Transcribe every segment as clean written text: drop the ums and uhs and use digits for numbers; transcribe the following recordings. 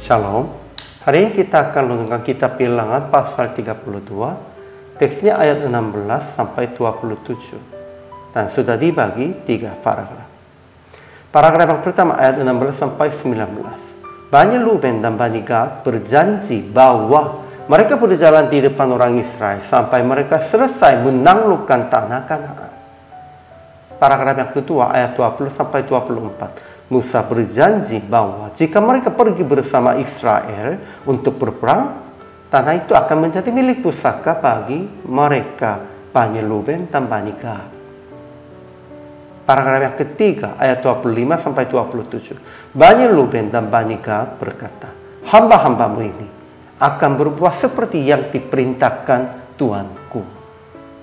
Shalom. Hari ini kita akan renungkan kitab Bilangan pasal 32. Teksnya ayat 16 sampai 27. Dan sudah dibagi 3 paragraf. Paragraf yang pertama ayat 16 sampai 19. Bani Ruben dan Bani Gad berjanji bahwa mereka berjalan di depan orang Israel sampai mereka selesai menaklukkan tanah Kanaan. Paragraf yang kedua ayat 20 sampai 24. Musa berjanji bahwa jika mereka pergi bersama Israel untuk berperang, tanah itu akan menjadi milik pusaka bagi mereka, Bani Ruben dan Bani Gad. Paragraf yang ketiga, ayat 25 sampai 27. Bani Ruben dan Bani Gad berkata, hamba-hambamu ini akan berbuat seperti yang diperintahkan Tuanku.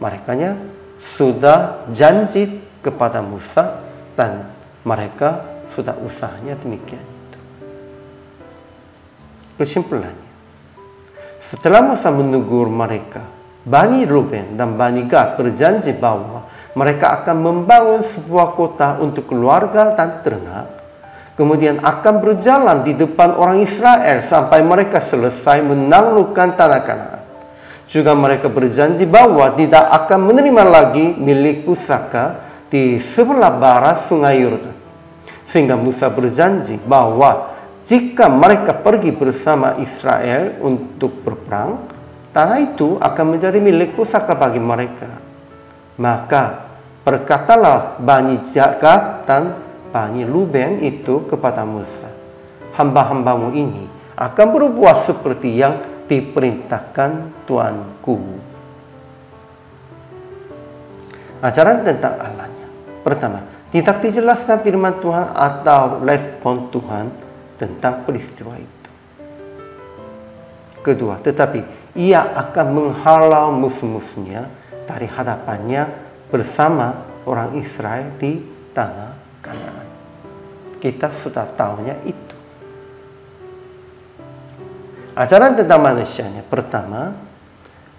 Merekanya sudah janji kepada Musa dan mereka sudah usahanya demikian itu. Kesimpulannya, setelah Musa menegur mereka, Bani Ruben dan Bani Gad berjanji bahwa mereka akan membangun sebuah kota untuk keluarga dan ternak, kemudian akan berjalan di depan orang Israel sampai mereka selesai menaklukkan tanah Kanaan. Juga mereka berjanji bahwa tidak akan menerima lagi milik pusaka di sebelah barat sungai Yordan. Sehingga Musa berjanji bahwa jika mereka pergi bersama Israel untuk berperang, tanah itu akan menjadi milik pusaka bagi mereka. Maka berkatalah Bani Gad dan Bani Ruben itu kepada Musa, hamba-hambamu ini akan berbuat seperti yang diperintahkan Tuanku. Ajaran tentang Allahnya. Pertama, tidak dijelaskan firman Tuhan atau respon Tuhan tentang peristiwa itu. Kedua, tetapi ia akan menghalau musuh-musuhnya dari hadapannya bersama orang Israel di tanah Kanaan. Kita sudah tahunya itu. Ajaran tentang manusianya. Pertama,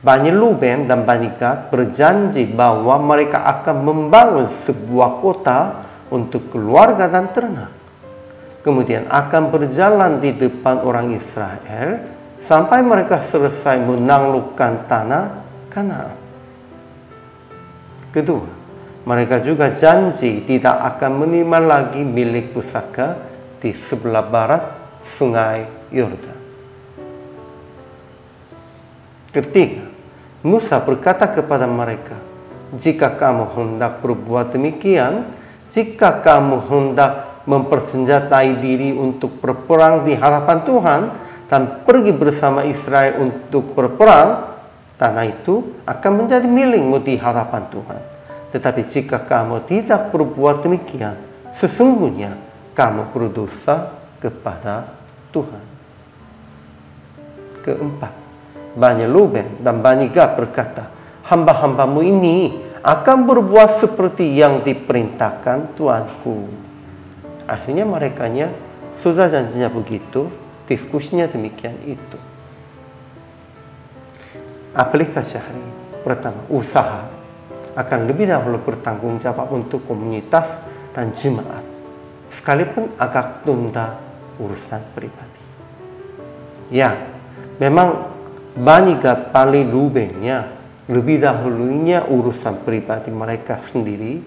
Bani Ruben dan Bani Gad berjanji bahwa mereka akan membangun sebuah kota untuk keluarga dan ternak. Kemudian akan berjalan di depan orang Israel sampai mereka selesai menaklukkan tanah Kanaan. Kedua, mereka juga janji tidak akan menerima lagi milik pusaka di sebelah barat sungai Yordan. Ketiga, Musa berkata kepada mereka, jika kamu hendak berbuat demikian, jika kamu hendak mempersenjatai diri untuk berperang di hadapan Tuhan dan pergi bersama Israel untuk berperang, tanah itu akan menjadi milikmu di hadapan Tuhan. Tetapi jika kamu tidak berbuat demikian, sesungguhnya kamu berdosa kepada Tuhan. Keempat, Bani Ruben dan Bani Gad berkata, hamba-hambamu ini akan berbuat seperti yang diperintahkan Tuanku. Akhirnya merekanya sudah janjinya begitu, diskusinya demikian itu. Aplikasi hari ini. Pertama, usaha akan lebih dahulu bertanggung jawab untuk komunitas dan jemaat, sekalipun agak tunda urusan pribadi. Ya, memang Bani Gad, Bani Rubennya lebih dahulunya urusan pribadi mereka sendiri,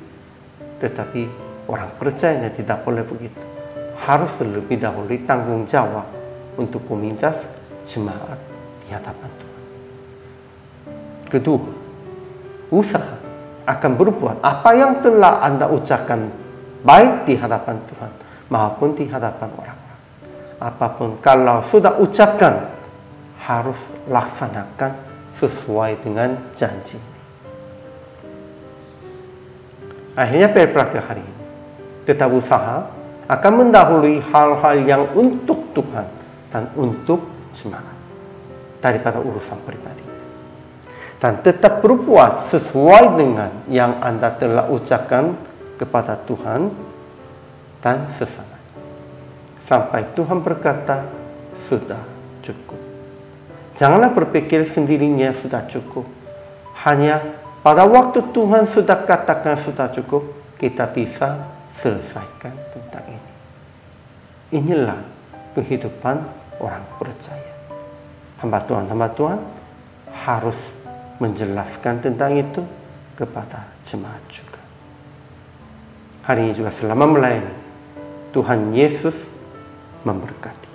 tetapi orang percayanya tidak boleh begitu. Harus lebih dahulu tanggung jawab untuk komunitas jemaat di hadapan Tuhan. Kedua, usaha akan berbuat apa yang telah Anda ucapkan baik di hadapan Tuhan maupun di hadapan orang-orang. Apapun kalau sudah ucapkan, harus laksanakan sesuai dengan janji. Akhirnya praktik hari ini, tetap usaha akan mendahului hal-hal yang untuk Tuhan dan untuk jemaat daripada urusan pribadi. Dan tetap berbuat sesuai dengan yang Anda telah ucapkan kepada Tuhan dan sesama. Sampai Tuhan berkata, sudah cukup. Janganlah berpikir sendirinya sudah cukup. Hanya pada waktu Tuhan sudah katakan sudah cukup, kita bisa selesaikan tentang ini. Inilah kehidupan orang percaya. Hamba Tuhan harus menjelaskan tentang itu kepada jemaat juga. Hari ini juga selama melayani, Tuhan Yesus memberkati.